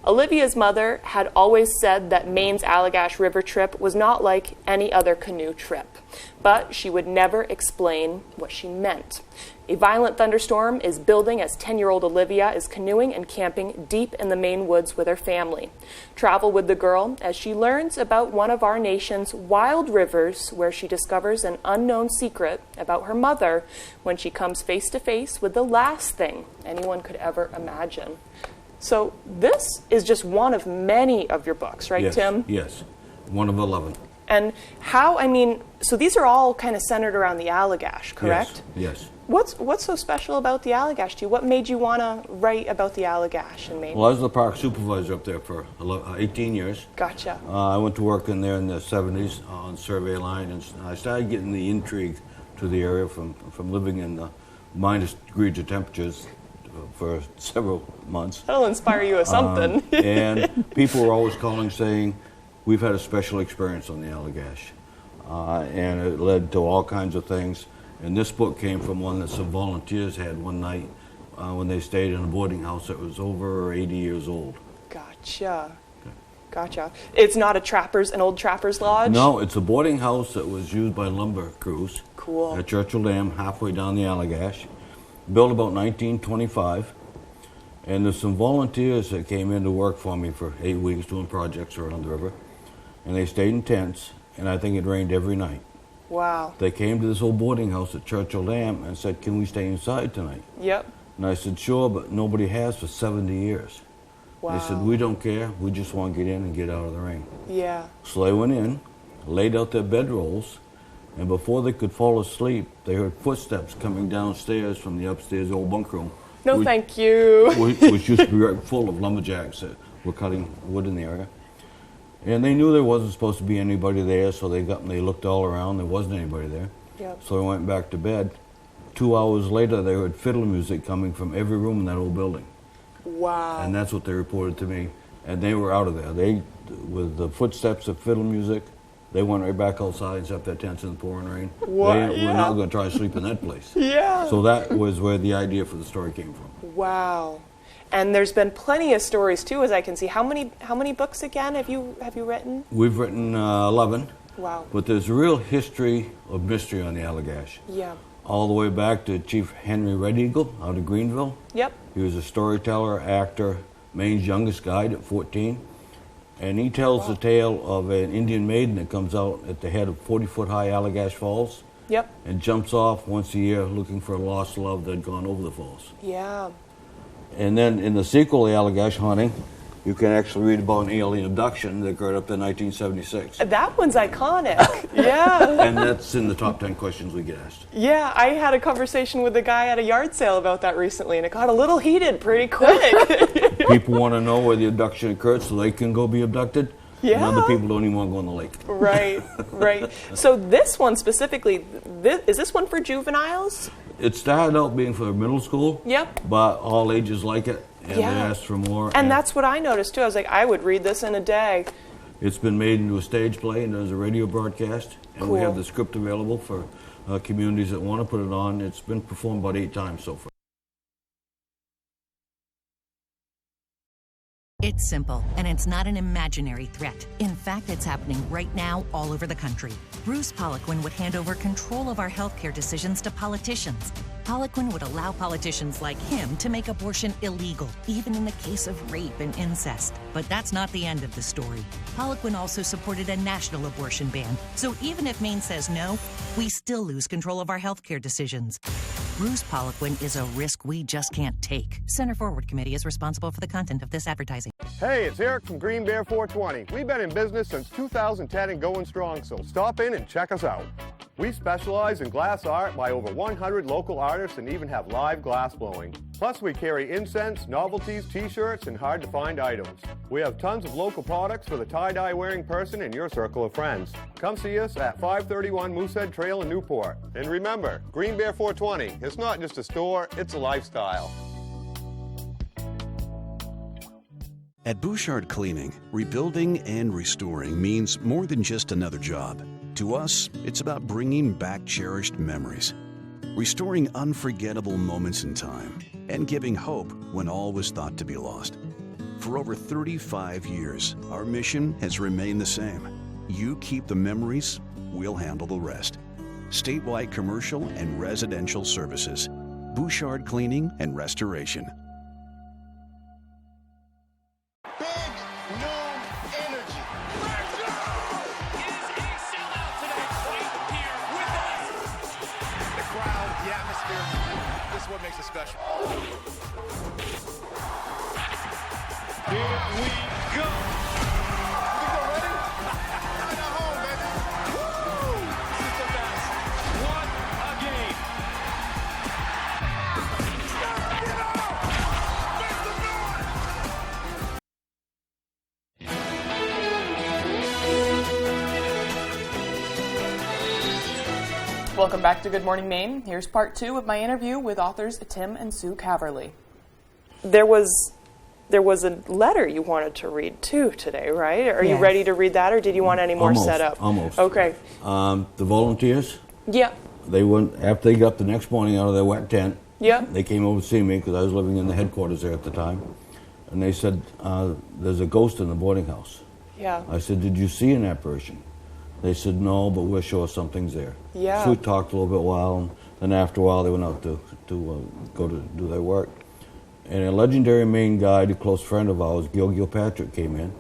Olivia's mother had always said that Maine's Allagash River trip was not like any other canoe trip, but she would never explain what she meant. A violent thunderstorm is building as 10-year-old Olivia is canoeing and camping deep in the Maine woods with her family. Travel with the girl as she learns about one of our nation's wild rivers, where she discovers an unknown secret about her mother when she comes face to face with the last thing anyone could ever imagine. So this is just one of many of your books, right, yes, Tim? Yes, one of 11. And so these are all kind of centered around the Allagash, correct? Yes. What's so special about the Allagash to you? What made you want to write about the Allagash in Maine? Well, I was the park supervisor up there for 18 years. Gotcha. I went to work in there in the 70s on survey line, and I started getting the intrigue to the area from living in the minus degrees of temperatures for several months. That'll inspire you with something. And people were always calling saying, we've had a special experience on the Allagash. And it led to all kinds of things. And this book came from one that some volunteers had one night when they stayed in a boarding house that was over 80 years old. Gotcha. Gotcha. It's not an old trapper's lodge? No, it's a boarding house that was used by lumber crews. Cool. At Churchill Dam, halfway down the Allagash. Built about 1925. And there's some volunteers that came in to work for me for 8 weeks doing projects around the river. And they stayed in tents, and I think it rained every night. Wow. They came to this old boarding house at Churchill Dam and said, "Can we stay inside tonight?" Yep. And I said, "Sure, but nobody has for 70 years. Wow. They said, "We don't care. We just want to get in and get out of the rain." Yeah. So they went in, laid out their bedrolls, and before they could fall asleep, they heard footsteps coming downstairs from the upstairs old bunk room. No, thank you. Which used to be right full of lumberjacks that were cutting wood in the area. And they knew there wasn't supposed to be anybody there, so they got and they looked all around. There wasn't anybody there. Yep. So they went back to bed. 2 hours later, they heard fiddle music coming from every room in that old building. Wow. And that's what they reported to me. And they were out of there. They, with the footsteps of fiddle music, they went right back outside and set up their tents in the pouring rain. What? They were not going to try to sleep in that place. Yeah. So that was where the idea for the story came from. Wow. And there's been plenty of stories too, as I can see. How many books again have you written? We've written 11. Wow. But there's a real history of mystery on the Allagash. Yeah. All the way back to Chief Henry Red Eagle out of Greenville. Yep. He was a storyteller, actor, Maine's youngest guide at 14. And he tells the tale of an Indian maiden that comes out at the head of 40-foot-high Allagash Falls. Yep. And jumps off once a year looking for a lost love that had gone over the falls. Yeah. And then in the sequel, The Allagash Haunting, you can actually read about an alien abduction that occurred up in 1976. That one's iconic. Yeah. And that's in the top 10 questions we get asked. Yeah, I had a conversation with a guy at a yard sale about that recently, and it got a little heated pretty quick. People want to know where the abduction occurred so they can go be abducted. Yeah. And other people don't even want to go in the lake. Right, right. So this one specifically, is this one for juveniles? It started out being for middle school. Yep. But all ages like it, and Yeah. they asked for more. And that's what I noticed too. I was like, I would read this in a day. It's been made into a stage play and there's a radio broadcast. And we Cool. have the script available for communities that want to put it on. It's been performed about 8 times so far. It's simple, and it's not an imaginary threat. In fact, it's happening right now all over the country. Bruce Poliquin would hand over control of our healthcare decisions to politicians. Poliquin would allow politicians like him to make abortion illegal, even in the case of rape and incest. But that's not the end of the story. Poliquin also supported a national abortion ban, so even if Maine says no, we still lose control of our healthcare decisions. Bruce Poliquin is a risk we just can't take. Center Forward Committee is responsible for the content of this advertising. Hey, it's Eric from Green Bear 420. We've been in business since 2010 and going strong, so stop in and check us out. We specialize in glass art by over 100 local artists and even have live glass blowing. Plus, we carry incense, novelties, t-shirts, and hard-to-find items. We have tons of local products for the tie-dye wearing person in your circle of friends. Come see us at 531 Moosehead Trail in Newport. And remember, Green Bear 420, it's not just a store, it's a lifestyle. At Bouchard Cleaning, rebuilding and restoring means more than just another job. To us, it's about bringing back cherished memories, restoring unforgettable moments in time, and giving hope when all was thought to be lost. For over 35 years, our mission has remained the same. You keep the memories, we'll handle the rest. Statewide commercial and residential services. Bouchard Cleaning and Restoration. What makes it special. Here we go. We go ready? We're at home, baby. Woo! This is the best. What a game. Welcome back to Good Morning Maine. Here's part 2 of my interview with authors Tim and Sue Caverly. There was a letter you wanted to read too today, right? Are you ready to read that, or did you want any more Almost, setup? Almost. Okay. The volunteers? Yeah. they went, after they got up the next morning out of their wet tent, yeah. They came over to see me because I was living in the headquarters there at the time. And they said, there's a ghost in the boarding house. Yeah. I said, did you see an apparition? They said, no, but we're sure something's there. Yeah. So we talked a little bit while, and then after a while they went out to go to do their work. And a legendary Maine guide, a close friend of ours, Gil Patrick, came in.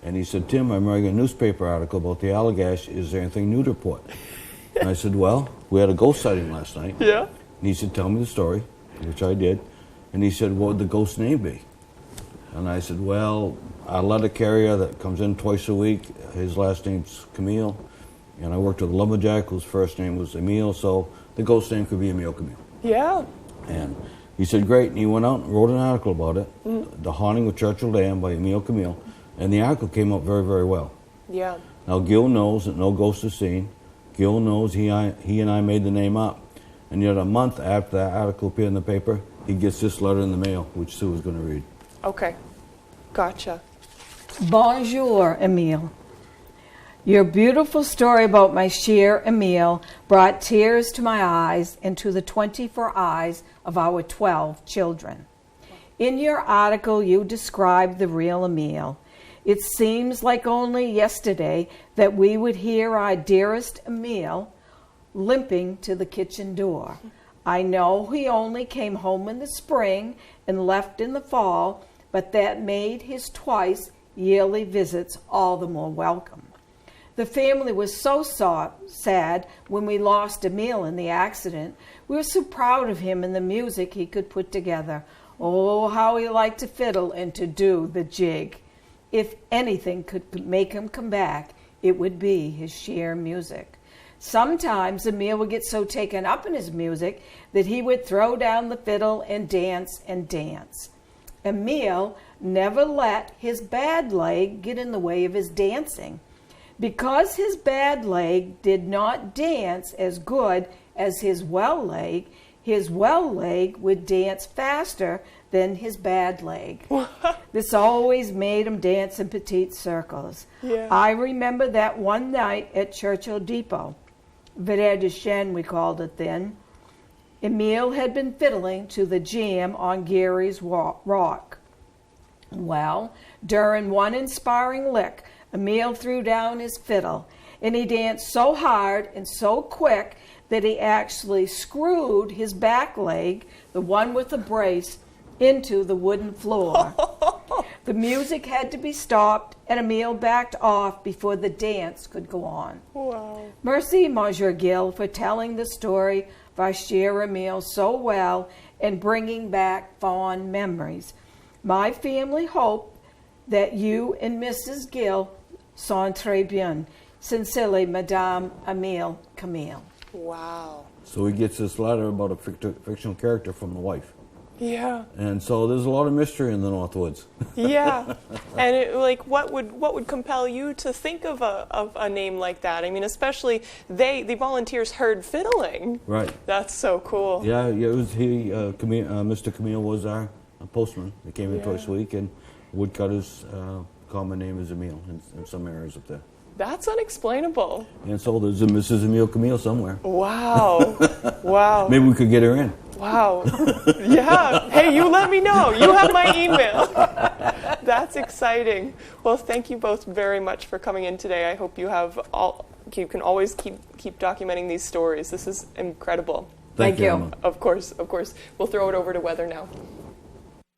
And he said, Tim, I'm writing a newspaper article about the Allagash. Is there anything new to report? And I said, well, we had a ghost sighting last night. Yeah. And he said, tell me the story, which I did. And he said, what would the ghost name be? And I said, well, our letter carrier that comes in twice a week, his last name's Camille. And I worked with a lumberjack whose first name was Emile, so the ghost name could be Emile Camille. Yeah. And he said, great. And he went out and wrote an article about it, The Haunting of Churchill Dam by Emile Camille. And the article came out very, very well. Yeah. Now, Gil knows that no ghost is seen. Gil knows he and I made the name up. And yet a month after that article appeared in the paper, he gets this letter in the mail, which Sue is going to read. Okay. Gotcha. Bonjour, Emile. Your beautiful story about my cher Emile brought tears to my eyes and to the 24 eyes of our 12 children. In your article, you described the real Emile. It seems like only yesterday that we would hear our dearest Emile limping to the kitchen door. I know he only came home in the spring and left in the fall, but that made his twice yearly visits all the more welcome. The family was so sad when we lost Emile in the accident. We were so proud of him and the music he could put together. Oh, how he liked to fiddle and to do the jig. If anything could make him come back, it would be his sheer music. Sometimes Emile would get so taken up in his music that he would throw down the fiddle and dance and dance. Emile never let his bad leg get in the way of his dancing. Because his bad leg did not dance as good as his well leg would dance faster than his bad leg. This always made him dance in petite circles. Yeah. I remember that one night at Churchill Depot, Verre de Chêne we called it then, Emile had been fiddling to the jam on Gary's Rock. Well, during one inspiring lick, Emile threw down his fiddle, and he danced so hard and so quick that he actually screwed his back leg, the one with the brace, into the wooden floor. The music had to be stopped, and Emile backed off before the dance could go on. Wow. Merci, Monsieur Gil, for telling the story of our cher Emile so well and bringing back fond memories. My family hope that you and Mrs. Gil sont très bien. Sincerely, Madame Emile Camille. Wow. So he gets this letter about a fictional character from the wife. Yeah. And so there's a lot of mystery in the Northwoods. Yeah. And what would compel you to think of a name like that? I mean, especially the volunteers heard fiddling. Right. That's so cool. Yeah, it was Mr. Camille was our postman. He came in twice a week, and woodcutter's common name is Emile in some areas up there. That's unexplainable. And so there's a Mrs. Emile Camille somewhere. Wow. Wow. Maybe we could get her in. Wow. Yeah. Hey, you let me know. You have my email. That's exciting. Well, thank you both very much for coming in today. I hope you can always keep documenting these stories. This is incredible. Thank you. Emma. Of course. We'll throw it over to weather now.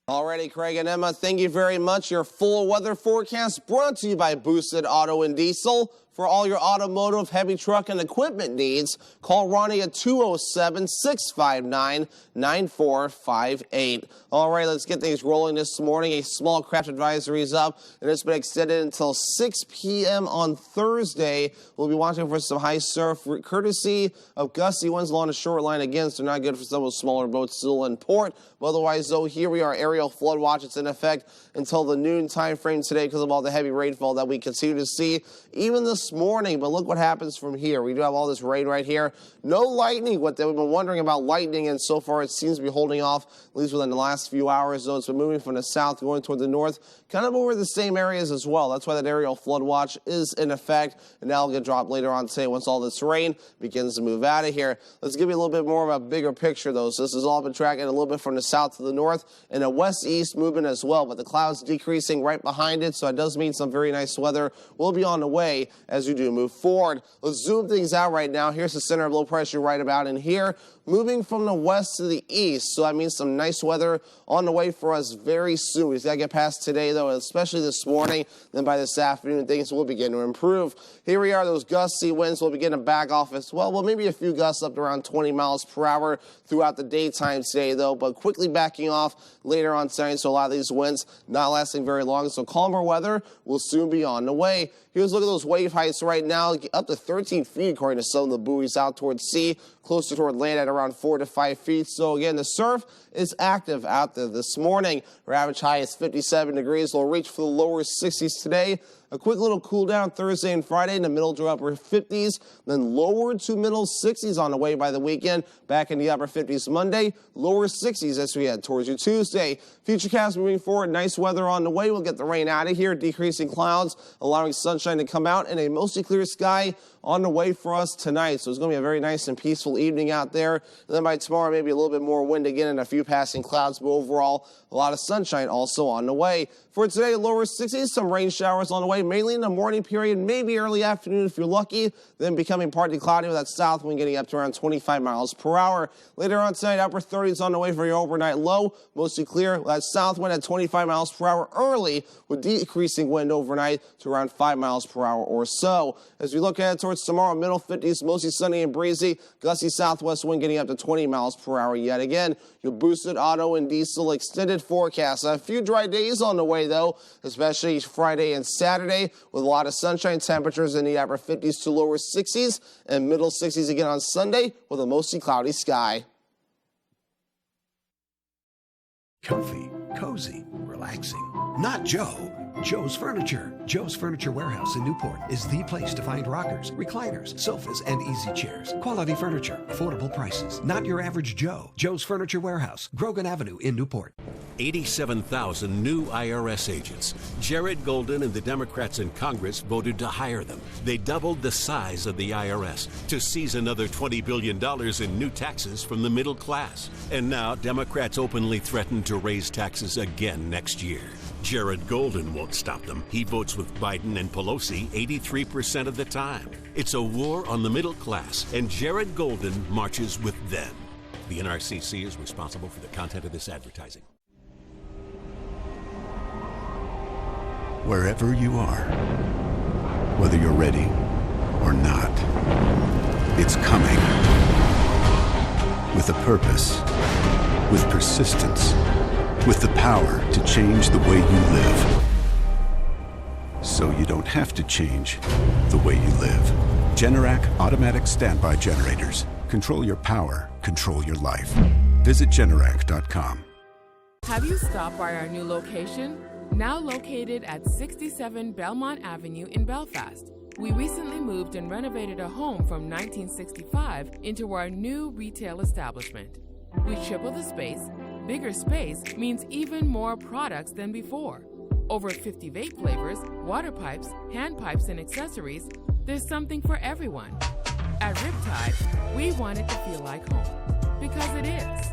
Alrighty, Craig and Emma, thank you very much. Your full weather forecast brought to you by Boosted Auto and Diesel. For all your automotive, heavy truck, and equipment needs, call Ronnie at 207-659-9458. All right, let's get things rolling this morning. A small craft advisory is up, and it's been extended until 6 p.m. on Thursday. We'll be watching for some high surf, courtesy of gusty winds along the shoreline. Again, so not good for some of those smaller boats still in port. But otherwise, though, here we are, aerial flood watch. It's in effect until the noon time frame today because of all the heavy rainfall that we continue to see. Even this this morning, but look what happens from here. We do have all this rain right here. No lightning. What they've been wondering about lightning, and so far it seems to be holding off, at least within the last few hours, though it's been moving from the south going toward the north, kind of over the same areas as well. That's why that aerial flood watch is in effect, and that'll get dropped later on today once all this rain begins to move out of here. Let's give you a little bit more of a bigger picture, though. So this has all been tracking a little bit from the south to the north and a west-east movement as well, but the clouds decreasing right behind it, so it does mean some very nice weather will be on the way as we do move forward. Let's zoom things out right now. Here's the center of low pressure right about in here, moving from the west to the east, so that means some nice weather on the way for us very soon. We've got to get past today, though, especially this morning. Then by this afternoon, things will begin to improve. Here we are. Those gusty winds will begin to back off as well. Well, maybe a few gusts up to around 20 miles per hour throughout the daytime today, though, but quickly backing off later on tonight, so a lot of these winds not lasting very long. So calmer weather will soon be on the way. Here's a look at those wave heights right now, up to 13 feet according to some of the buoys out towards sea, closer toward land at around 4 to 5 feet. So again, the surf is active out there this morning. Our average high is 57 degrees. We'll reach for the lower 60s today. A quick little cool down Thursday and Friday in the middle to upper 50s, then lower to middle 60s on the way by the weekend. Back in the upper 50s Monday, lower 60s as we head towards your Tuesday. Futurecast moving forward, nice weather on the way. We'll get the rain out of here, decreasing clouds, allowing sunshine to come out, and a mostly clear sky on the way for us tonight. So it's going to be a very nice and peaceful evening out there. And then by tomorrow, maybe a little bit more wind again and a few passing clouds, but overall, a lot of sunshine also on the way. For today, lower 60s, some rain showers on the way, mainly in the morning period, maybe early afternoon if you're lucky, then becoming partly cloudy with that south wind getting up to around 25 miles per hour. Later on tonight, upper 30s on the way for your overnight low, mostly clear. That south wind at 25 miles per hour early with decreasing wind overnight to around 5 miles per hour or so. As we look ahead towards tomorrow, middle 50s, mostly sunny and breezy, gusty southwest wind getting up to 20 miles per hour yet again. Your boosted auto and diesel extended forecast. A few dry days on the way, though, especially Friday and Saturday, with a lot of sunshine, temperatures in the upper 50s to lower 60s and middle 60s again on Sunday with a mostly cloudy sky. Comfy, cozy, relaxing. Not Joe. Joe's Furniture. Joe's Furniture Warehouse in Newport is the place to find rockers, recliners, sofas, and easy chairs. Quality furniture, affordable prices. Not your average Joe. Joe's Furniture Warehouse, Grogan Avenue in Newport. 87,000 new IRS agents. Jared Golden and the Democrats in Congress voted to hire them. They doubled the size of the IRS to seize another $20 billion in new taxes from the middle class. And now Democrats openly threaten to raise taxes again next year. Jared Golden won't stop them. He votes with Biden and Pelosi 83% of the time. It's a war on the middle class, and Jared Golden marches with them. The NRCC is responsible for the content of this advertising. Wherever you are, whether you're ready or not, it's coming. With a purpose, with persistence, with the power to change the way you live. So you don't have to change the way you live. Generac automatic standby generators. Control your power, control your life. Visit Generac.com. Have you stopped by our new location? Now located at 67 Belmont Avenue in Belfast. We recently moved and renovated a home from 1965 into our new retail establishment. We tripled the space. Bigger space means even more products than before. Over 50 vape flavors, water pipes, hand pipes, and accessories. There's something for everyone. At Riptide, we want it to feel like home. Because it is.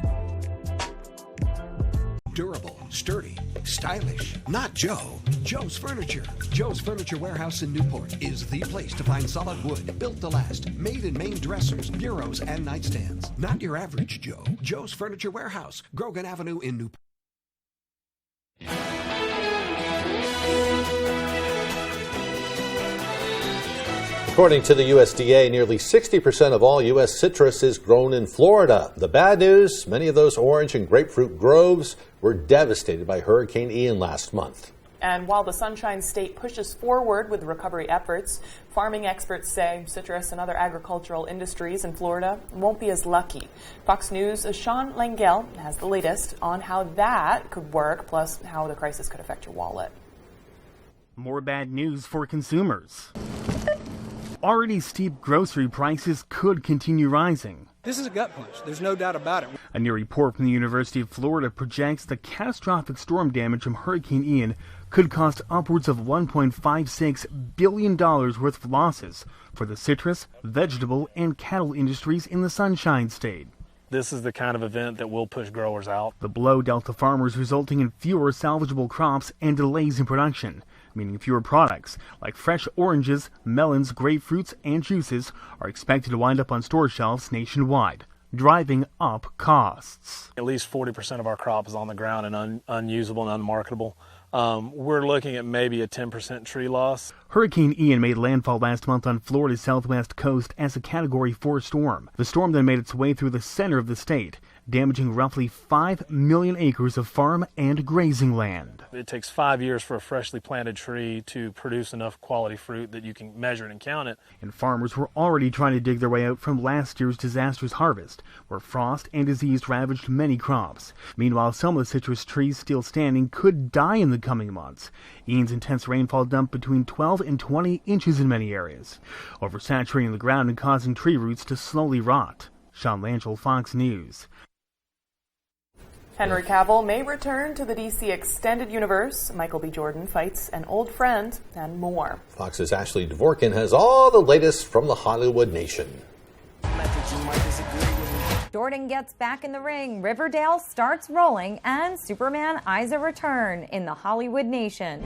Durable, sturdy, stylish. Not Joe. Joe's Furniture. Joe's Furniture Warehouse in Newport is the place to find solid wood, built to last, made in Maine dressers, bureaus, and nightstands. Not your average Joe. Joe's Furniture Warehouse, Grogan Avenue in Newport. According to the USDA, nearly 60% of all U.S. citrus is grown in Florida. The bad news, many of those orange and grapefruit groves were devastated by Hurricane Ian last month. And while the Sunshine State pushes forward with recovery efforts, farming experts say citrus and other agricultural industries in Florida won't be as lucky. Fox News' Sean Langell has the latest on how that could work, plus how the crisis could affect your wallet. More bad news for consumers. already steep grocery prices could continue rising. This is a gut punch. There's no doubt about it. A new report from the University of Florida projects the catastrophic storm damage from Hurricane Ian could cost upwards of $1.56 billion worth of losses for the citrus, vegetable, and cattle industries in the Sunshine State. This is the kind of event that will push growers out. The blow dealt to farmers, resulting in fewer salvageable crops and delays in production, meaning fewer products like fresh oranges, melons, grapefruits, and juices are expected to wind up on store shelves nationwide, driving up costs. At least 40% of our crop is on the ground and unusable and unmarketable. We're looking at maybe a 10% tree loss. Hurricane Ian made landfall last month on Florida's southwest coast as a Category 4 storm. The storm then made its way through the center of the state, damaging roughly 5 million acres of farm and grazing land. It takes 5 years for a freshly planted tree to produce enough quality fruit that you can measure it and count it. And farmers were already trying to dig their way out from last year's disastrous harvest, where frost and disease ravaged many crops. Meanwhile, some of the citrus trees still standing could die in the coming months. Ian's intense rainfall dumped between 12 and 20 inches in many areas, oversaturating the ground and causing tree roots to slowly rot. Sean Lanchel, Fox News. Henry Cavill may return to the DC Extended Universe. Michael B. Jordan fights an old friend, and more. Fox's Ashley Dvorkin has all the latest from the Hollywood nation. Jordan gets back in the ring, Riverdale starts rolling, and Superman eyes a return in the Hollywood nation.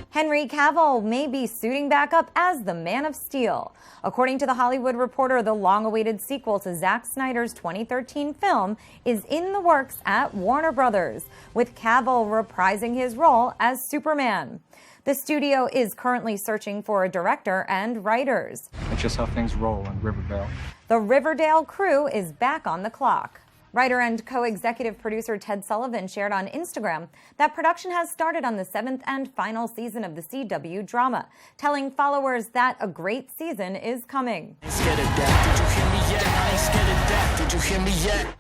Henry Cavill may be suiting back up as the Man of Steel. According to The Hollywood Reporter, the long-awaited sequel to Zack Snyder's 2013 film is in the works at Warner Brothers, with Cavill reprising his role as Superman. The studio is currently searching for a director and writers. That's just how things roll in Riverdale. The Riverdale crew is back on the clock. Writer and co-executive producer Ted Sullivan shared on Instagram that production has started on the 7th and final season of the CW drama, telling followers that a great season is coming.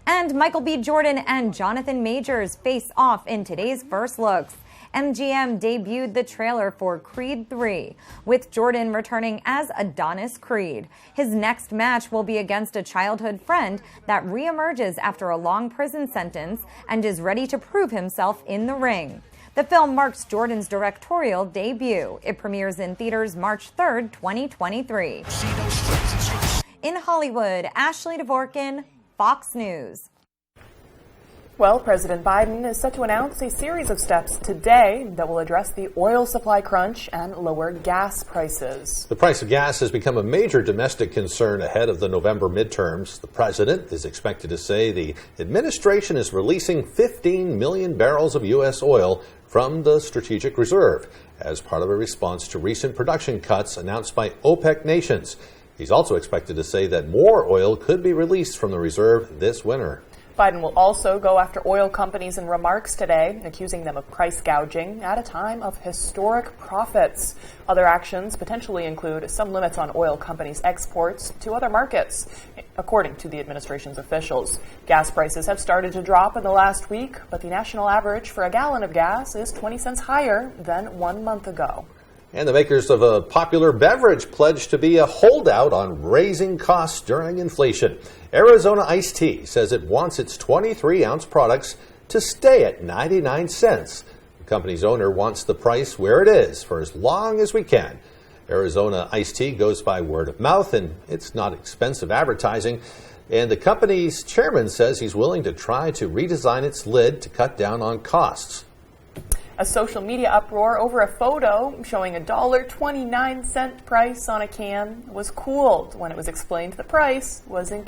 And Michael B. Jordan and Jonathan Majors face off in today's First Looks. MGM debuted the trailer for Creed 3, with Jordan returning as Adonis Creed. His next match will be against a childhood friend that reemerges after a long prison sentence and is ready to prove himself in the ring. The film marks Jordan's directorial debut. It premieres in theaters March 3rd, 2023. In Hollywood, Ashley Dvorkin, Fox News. Well, President Biden is set to announce a series of steps today that will address the oil supply crunch and lower gas prices. The price of gas has become a major domestic concern ahead of the November midterms. The president is expected to say the administration is releasing 15 million barrels of U.S. oil from the Strategic Reserve as part of a response to recent production cuts announced by OPEC nations. He's also expected to say that more oil could be released from the reserve this winter. Biden will also go after oil companies in remarks today, accusing them of price gouging at a time of historic profits. Other actions potentially include some limits on oil companies' exports to other markets, according to the administration's officials. Gas prices have started to drop in the last week, but the national average for a gallon of gas is 20 cents higher than 1 month ago. And the makers of a popular beverage pledged to be a holdout on raising costs during inflation. Arizona Iced Tea says it wants its 23-ounce products to stay at 99 cents. The company's owner wants the price where it is for as long as we can. Arizona Iced Tea goes by word of mouth, and it's not expensive advertising. And the company's chairman says he's willing to try to redesign its lid to cut down on costs. A social media uproar over a photo showing a $1.29 price on a can was cooled when it was explained the price was in